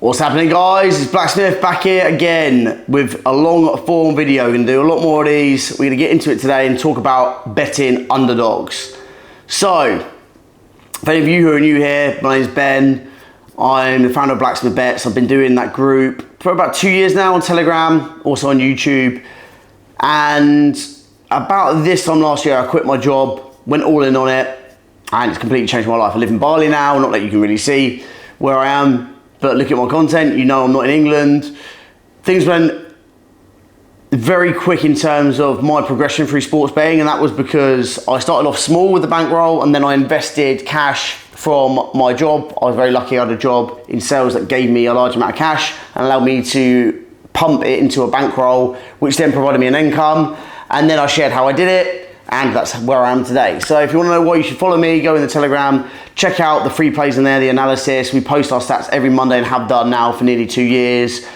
What's happening, guys? It's Blacksmith back here again with a long form video. We're going to do a lot more of these. We're going to get into it today and talk about betting underdogs. So, if any of you who are new here, my name's Ben. I'm the founder of Blacksmith Bets. I've been doing that group for about 2 years now on Telegram, also on YouTube. And about this time last year, I quit my job, went all in on it, and it's completely changed my life. I live in Bali now, not that you can really see where I am. But look at my content, you know I'm not in England. Things went very quick in terms of my progression through sports betting, and that was because I started off small with the bankroll and then I invested cash from my job. I was very lucky I had a job in sales that gave me a large amount of cash and allowed me to pump it into a bankroll, which then provided me an income. And then I shared how I did it, and that's where I am today. So if you want to know why you should follow me, go in the Telegram, check out the free plays in there, the analysis. We post our stats every Monday and have done now for nearly 2 years.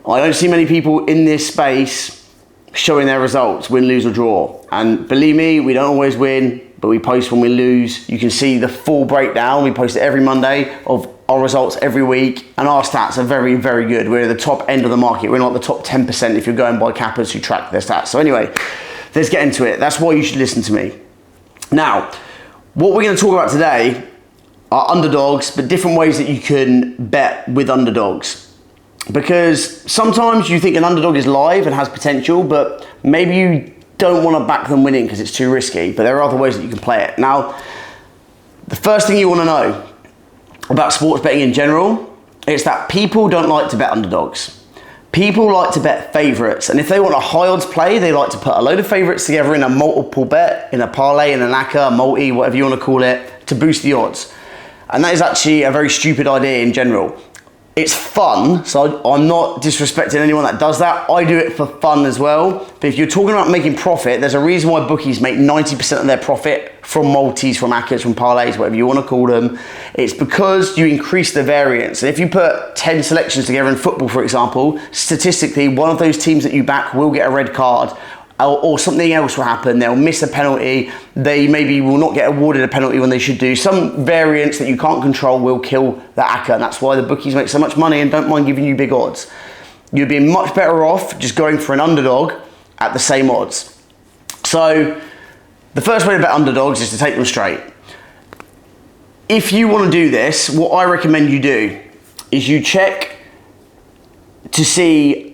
I don't see many people in this space showing their results, win, lose or draw. And believe me, we don't always win, but we post when we lose. You can see the full breakdown. We post it every Monday of our results every week, and our stats are very, very good. We're at the top end of the market. We're in like the top 10% if you're going by cappers who track their stats. So anyway, let's get into it. That's why you should listen to me. Now, what we're going to talk about today are underdogs, but different ways that you can bet with underdogs. Because sometimes you think an underdog is live and has potential, but maybe you don't want to back them winning because it's too risky, but there are other ways that you can play it. Now, the first thing you want to know about sports betting in general is that people don't like to bet underdogs. People like to bet favourites, and if they want a high odds play, they like to put a load of favourites together in a multiple bet, in a parlay, in an ACCA, a multi, whatever you want to call it, to boost the odds. And that is actually a very stupid idea in general. It's fun, so I'm not disrespecting anyone that does that. I do it for fun as well. But if you're talking about making profit, there's a reason why bookies make 90% of their profit from multis, from ACCAs, from parlays, whatever you want to call them. It's because you increase the variance. And if you put 10 selections together in football, for example, statistically, one of those teams that you back will get a red card, or something else will happen. They'll miss a penalty. They maybe will not get awarded a penalty when they should do. Some variance that you can't control will kill the ACCA, and that's why the bookies make so much money and don't mind giving you big odds. You'd be much better off just going for an underdog at the same odds. So the first way to bet underdogs is to take them straight. If you want to do this, what I recommend you do is you check to see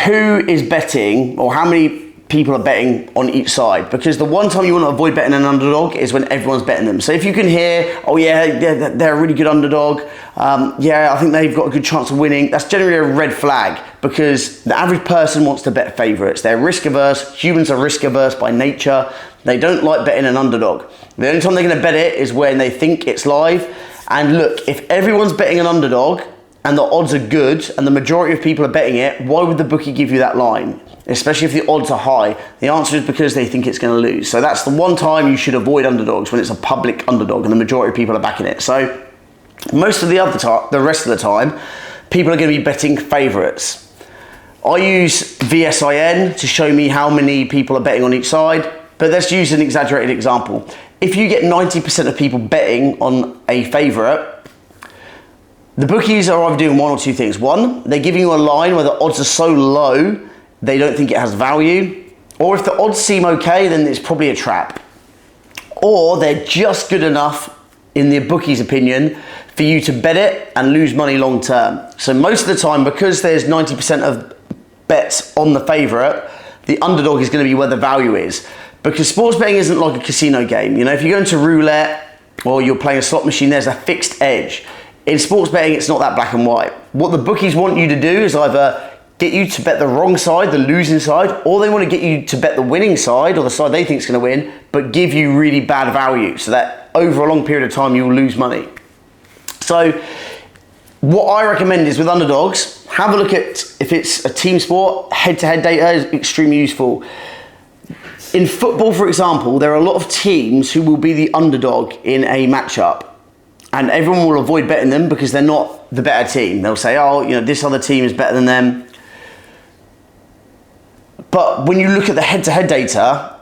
who is betting, or how many people are betting on each side, because the one time you want to avoid betting an underdog is when everyone's betting them. So if you can hear, oh yeah, they're a really good underdog, yeah, I think they've got a good chance of winning, that's generally a red flag, because the average person wants to bet favourites. They're risk averse. Humans are risk averse by nature. They don't like betting an underdog. The only time they're going to bet it is when they think it's live. And look, if everyone's betting an underdog and the odds are good and the majority of people are betting it, why would the bookie give you that line? Especially if the odds are high. The answer is because they think it's going to lose. So that's the one time you should avoid underdogs, when it's a public underdog and the majority of people are backing it. So most of the rest of the time, people are going to be betting favourites. I use VSIN to show me how many people are betting on each side, but let's use an exaggerated example. If you get 90% of people betting on a favourite, the bookies are either doing one or two things. One, they're giving you a line where the odds are so low, they don't think it has value. Or if the odds seem okay, then it's probably a trap. Or they're just good enough, in the bookie's opinion, for you to bet it and lose money long term. So most of the time, because there's 90% of bets on the favourite, the underdog is going to be where the value is. Because sports betting isn't like a casino game. You know, if you go into roulette or you're playing a slot machine, there's a fixed edge. In sports betting, it's not that black and white. What the bookies want you to do is either get you to bet the wrong side, the losing side, or they want to get you to bet the winning side, or the side they think is going to win, but give you really bad value, so that over a long period of time, you will lose money. So what I recommend is with underdogs, have a look at, if it's a team sport, head-to-head data is extremely useful. In football, for example, there are a lot of teams who will be the underdog in a matchup. And everyone will avoid betting them because they're not the better team. They'll say, oh, you know, this other team is better than them. But when you look at the head-to-head data,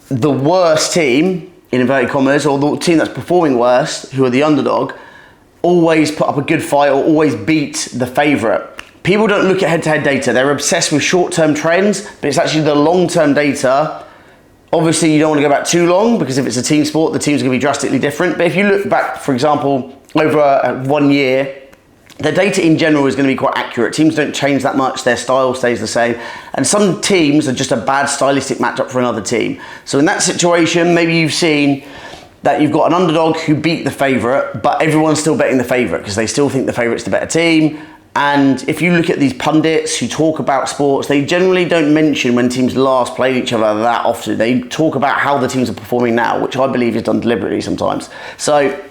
the worst team, in inverted commas, or the team that's performing worst, who are the underdog, always put up a good fight or always beat the favourite. People don't look at head-to-head data. They're obsessed with short-term trends, but it's actually the long-term data. Obviously, you don't want to go back too long because if it's a team sport, the team's going to be drastically different. But if you look back, for example, over 1 year, the data in general is going to be quite accurate. Teams don't change that much. Their style stays the same. And some teams are just a bad stylistic matchup for another team. So in that situation, maybe you've seen that you've got an underdog who beat the favourite, but everyone's still betting the favourite because they still think the favourite's the better team. And if you look at these pundits who talk about sports, they generally don't mention when teams last played each other that often. They talk about how the teams are performing now, which I believe is done deliberately sometimes. So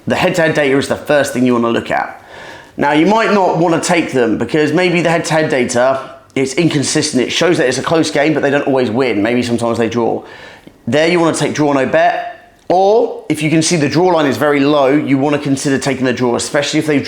the head-to-head data is the first thing you want to look at. Now, you might not want to take them because maybe the head-to-head data is inconsistent. It shows that it's a close game, but they don't always win. Maybe sometimes they draw. There you want to take draw no bet. Or if you can see the draw line is very low, you want to consider taking the draw, especially if they've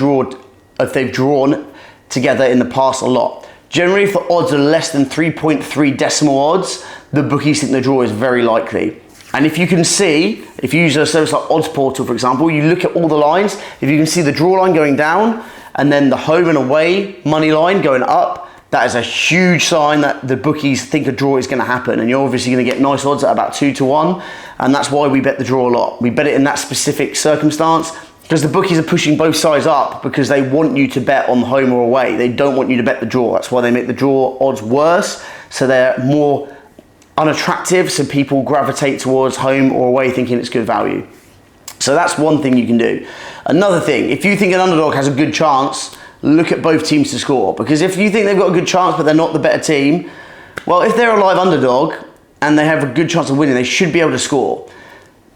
drawn together in the past a lot. Generally, if the odds are less than 3.3 decimal odds, the bookies think the draw is very likely. And if you can see, if you use a service like Odds Portal, for example, you look at all the lines, if you can see the draw line going down and then the home and away money line going up, that is a huge sign that the bookies think a draw is going to happen. And you're obviously going to get nice odds at about 2-1. And that's why we bet the draw a lot. We bet it in that specific circumstance because the bookies are pushing both sides up because they want you to bet on home or away. They don't want you to bet the draw. That's why they make the draw odds worse. So they're more unattractive, so people gravitate towards home or away thinking it's good value. So that's one thing you can do. Another thing, if you think an underdog has a good chance, look at both teams to score. Because if you think they've got a good chance but they're not the better team, well, if they're a live underdog and they have a good chance of winning, they should be able to score.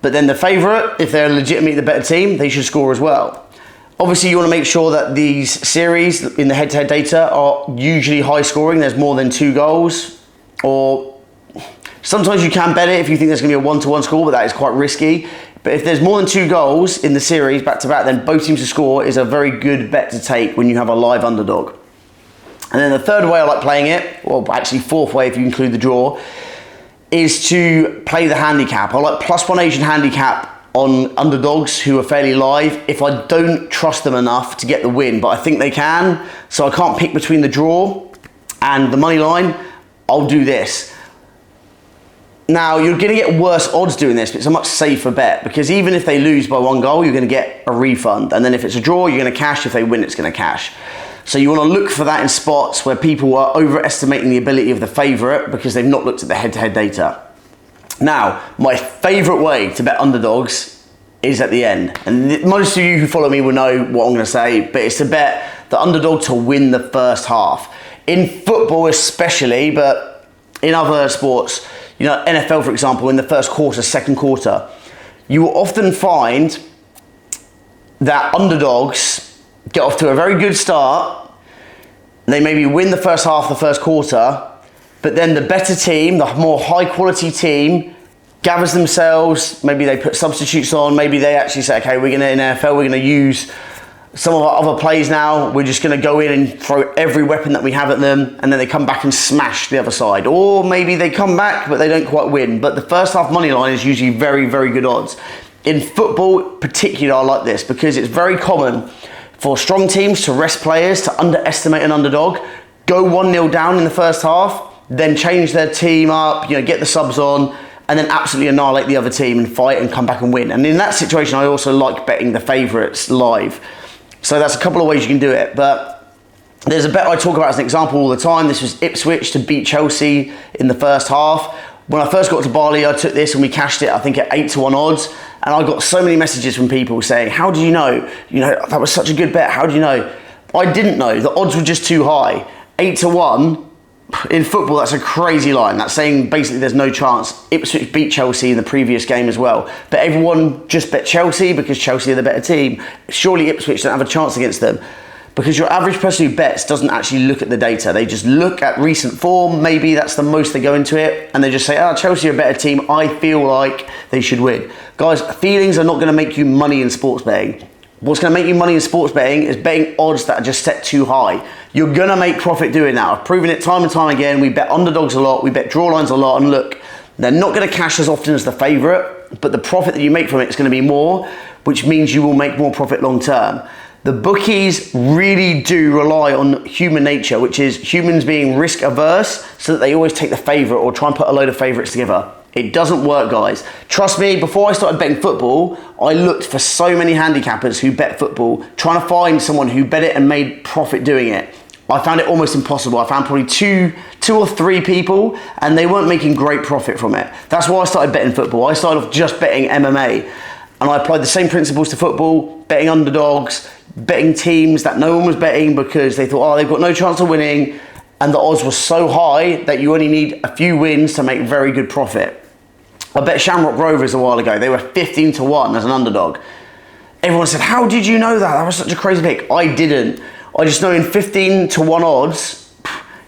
But then the favourite, if they're legitimately the better team, they should score as well. Obviously, you want to make sure that these series in the head-to-head data are usually high scoring. There's more than 2 goals, or sometimes you can bet it if you think there's going to be a 1-1 score, but that is quite risky. But if there's more than 2 goals in the series back-to-back, then both teams to score is a very good bet to take when you have a live underdog. And then the third way I like playing it, well, actually fourth way if you include the draw, is to play the handicap. I like +1 Asian handicap on underdogs who are fairly live if I don't trust them enough to get the win, but I think they can. So I can't pick between the draw and the money line. I'll do this. Now, you're going to get worse odds doing this, but it's a much safer bet because even if they lose by 1 goal, you're going to get a refund. And then if it's a draw, you're going to cash. If they win, it's going to cash. So you want to look for that in spots where people are overestimating the ability of the favourite because they've not looked at the head-to-head data. Now, my favourite way to bet underdogs is at the end. And most of you who follow me will know what I'm going to say, but it's to bet the underdog to win the first half. In football especially, but in other sports, you know, NFL, for example, in the first quarter, second quarter, you will often find that underdogs get off to a very good start. They maybe win the first half, the first quarter, but then the better team, the more high quality team, gathers themselves. Maybe they put substitutes on. Maybe they actually say, okay, we're going to, in NFL, we're going to use some of our other plays now. We're just going to go in and throw every weapon that we have at them, and then they come back and smash the other side. Or maybe they come back, but they don't quite win. But the first half money line is usually very, very good odds. In football, particularly, I like this because it's very common for strong teams to rest players, to underestimate an underdog, go 1-0 down in the first half, then change their team up, you know, get the subs on, and then absolutely annihilate the other team and fight and come back and win. And in that situation, I also like betting the favourites live. So that's a couple of ways you can do it. But there's a bet I talk about as an example all the time. This was Ipswich to beat Chelsea in the first half. When I first got to Bali, I took this and we cashed it, I think, at 8-1 odds. And I got so many messages from people saying, how do you know? You know, that was such a good bet. How do you know? I didn't know. The odds were just too high. 8-1, in football, that's a crazy line. That's saying basically there's no chance. Ipswich beat Chelsea in the previous game as well. But everyone just bet Chelsea because Chelsea are the better team. Surely Ipswich don't have a chance against them. Because your average person who bets doesn't actually look at the data. They just look at recent form. Maybe that's the most they go into it. And they just say, oh, Chelsea are a better team. I feel like they should win. Guys, feelings are not going to make you money in sports betting. What's going to make you money in sports betting is betting odds that are just set too high. You're going to make profit doing that. I've proven it time and time again. We bet underdogs a lot. We bet draw lines a lot. And look, they're not going to cash as often as the favourite, but the profit that you make from it is going to be more which means you will make more profit long term. The bookies really do rely on human nature, which is humans being risk averse, so that they always take the favorite or try and put a load of favorites together. It doesn't work, guys. Trust me, before I started betting football, I looked for so many handicappers who bet football, trying to find someone who bet it and made profit doing it. I found it almost impossible. I found probably two or three people, and they weren't making great profit from it. That's why I started betting football. I started off just betting MMA, and I applied the same principles to football, betting underdogs, betting teams that no one was betting because they thought, oh, they've got no chance of winning, and the odds were so high that you only need a few wins to make very good profit. I bet Shamrock Rovers a while ago. They were 15 to 1 as an underdog. Everyone said, how did you know that? That was such a crazy pick. I didn't. I just know in 15 to 1 odds,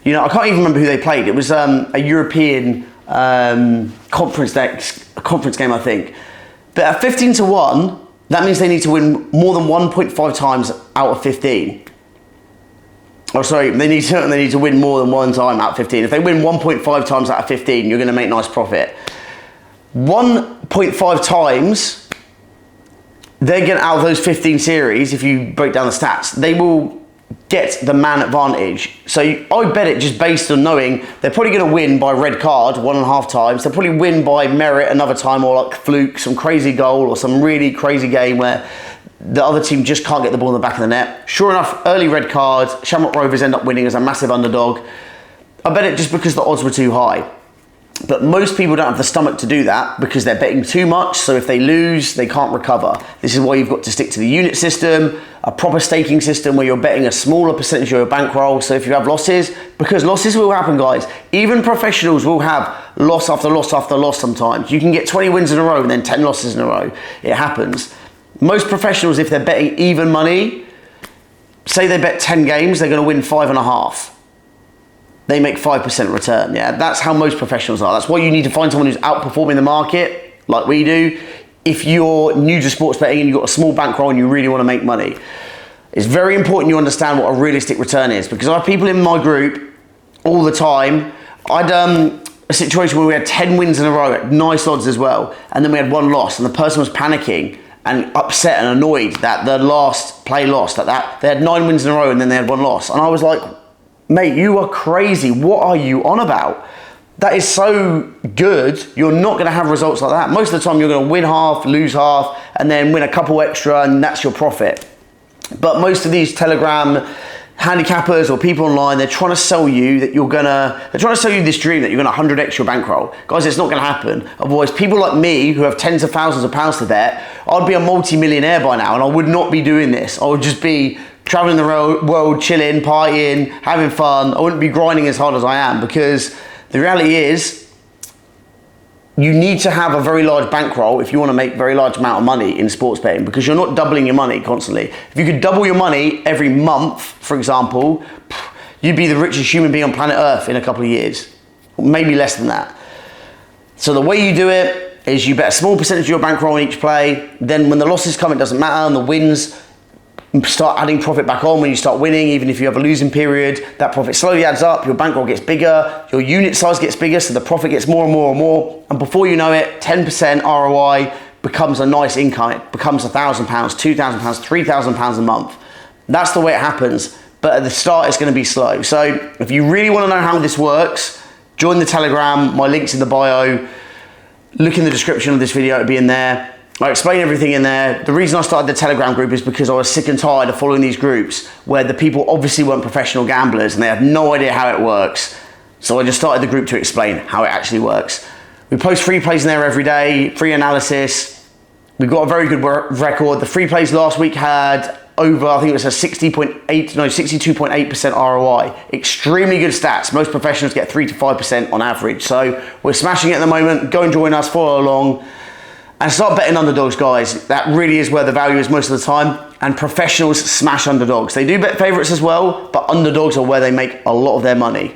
you know, I can't even remember who they played. It was a European conference game, I think. But at 15 to 1, that means they need to win more than 1.5 times out of 15. Oh, sorry, they need to win more than one time out of 15. If they win 1.5 times out of 15, you're going to make nice profit. 1.5 times, they're getting out of those 15 series, if you break down the stats, they will get the man advantage. So I bet it just based on knowing they're probably going to win by red card 1.5 times. They'll probably win by merit another time, or like fluke, some crazy goal or some really crazy game where the other team just can't get the ball in the back of the net. Sure enough, early red card, Shamrock Rovers end up winning as a massive underdog. I bet it just because the odds were too high. But most people don't have the stomach to do that because they're betting too much, so if they lose, they can't recover. This is why you've got to stick to the unit system, a proper staking system where you're betting a smaller percentage of your bankroll. So if you have losses, because losses will happen, guys. Even professionals will have loss after loss after loss sometimes. You can get 20 wins in a row and then 10 losses in a row. It happens. Most professionals, if they're betting even money, say they bet 10 games, they're going to win 5.5. They make 5% return, yeah? That's how most professionals are. That's why you need to find someone who's outperforming the market, like we do, if you're new to sports betting and you've got a small bankroll and you really want to make money. It's very important you understand what a realistic return is, because I have people in my group all the time. I'd a situation where we had 10 wins in a row at nice odds as well, and then we had one loss, and the person was panicking and upset and annoyed that the last play lost, that they had 9 wins in a row and then they had one loss. And I was like, mate, you are crazy. What are you on about? That is so good. You're not going to have results like that. Most of the time you're going to win half, lose half, and then win a couple extra, and that's your profit. But most of these Telegram handicappers or people online, they're trying to sell you that they're trying to sell you this dream that you're going to 100x your bankroll. Guys, it's not going to happen. Otherwise, people like me who have tens of thousands of pounds to bet, I'd be a multi-millionaire by now, and I would not be doing this. I would just be traveling the world, chilling, partying, having fun. I wouldn't be grinding as hard as I am, because the reality is you need to have a very large bankroll if you want to make a very large amount of money in sports betting, because you're not doubling your money constantly. If you could double your money every month, for example, you'd be the richest human being on planet Earth in a couple of years, maybe less than that. So the way you do it is you bet a small percentage of your bankroll in each play. Then when the losses come, it doesn't matter, and the wins, start adding profit back on when you start winning. Even if you have a losing period, that profit slowly adds up, your bankroll gets bigger, your unit size gets bigger, so the profit gets more and more and more, and before you know it, 10% ROI becomes a nice income. It becomes £1,000, £2,000, £3,000 a month. That's the way it happens, but at the start it's going to be slow. So if you really want to know how this works, join the Telegram. My link's in the bio. Look in the description of this video, it'll be in there. I explain everything in there. The reason I started the Telegram group is because I was sick and tired of following these groups where the people obviously weren't professional gamblers and they had no idea how it works. So I just started the group to explain how it actually works. We post free plays in there every day, free analysis. We've got a very good record. The free plays last week had over, I think it was a 62.8% ROI. Extremely good stats. Most professionals get 3 to 5% on average. So we're smashing it at the moment. Go and join us, follow along. And start betting underdogs, guys. That really is where the value is most of the time. And professionals smash underdogs. They do bet favorites as well, but underdogs are where they make a lot of their money.